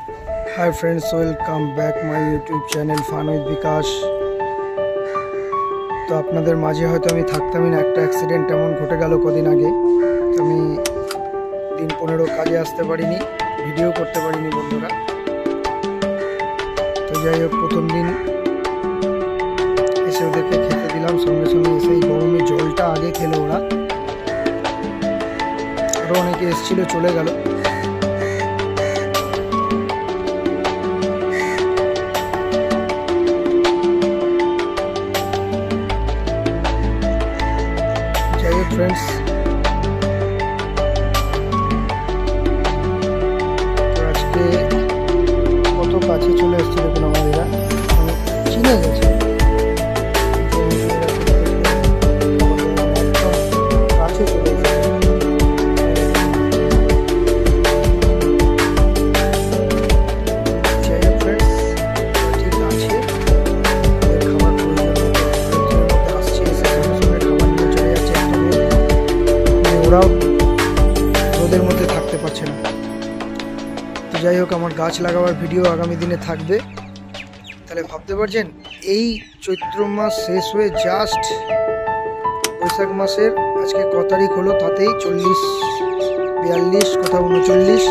Hi friends, welcome back my YouTube channel फान with विकास। तो আপনাদের মাঝে হয়তো আমি থাকতামই না, একটা অ্যাক্সিডেন্ট এমন ঘটে গেল কদিন আগে। আমি দিন 15 কাজে আসতে পারিনি, ভিডিও করতে পারিনি বন্ধুরা। তো যাই হোক, প্রথম দিন এসে ওদেরকে খেতে দিলাম, সঙ্গে সঙ্গে এসে এই গরমে জলটা আগে খেলো ওরা। আরও অনেকে এসেছিল, চলে গেল। फ्रेंड्स, तो आज के कत काছে চলে আসছে দেখুন, আমাদেরা চিনে গেছে। কাছে চলে এসেছে। যাই হোক ফ্রেন্ডস, ঠিক আছে, খাবার প্রয়োজন আসছে, এসে সঙ্গে খাবার নিয়ে চলে যাচ্ছে। ওরাও রোদের মধ্যে থাকতে পারছে না। তো যাই হোক, আমার গাছ লাগাবার ভিডিও আগামী দিনে থাকবে। তাহলে ভাবতে পারছেন, এই চৈত্র মাস শেষ হয়ে জাস্ট বৈশাখ মাসের আজকে ক তারিখ হলো, তাতেই 40, 42, কোথাও 39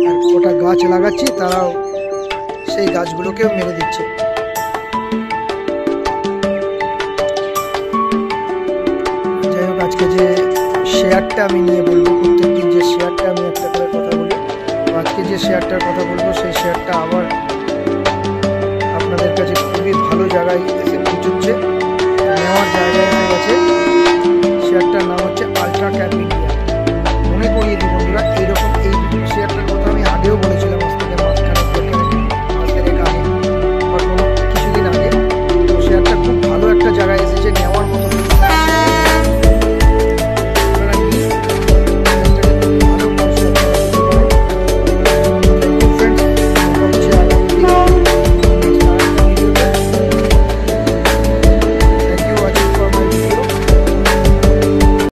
আর কটা গাছ লাগাচ্ছি, তারাও সেই গাছগুলোকেও মেরে দিচ্ছে। যাই হোক, আজকে যে শেয়ারটা আমি নিয়ে বলবো, প্রত্যেকদিন যে শেয়ারটা আমি একটা করে কথা বলি, আজকে যে শেয়ারটার কথা বলবো সেই শেয়ারটা আবার আপনাদের কাছে খুবই ভালো জায়গায় এসে পৌঁছচ্ছে, নেওয়ার জায়গায় এসে গেছে। শেয়ারটার নাম হচ্ছে আল্ট্রা ক্যাপ।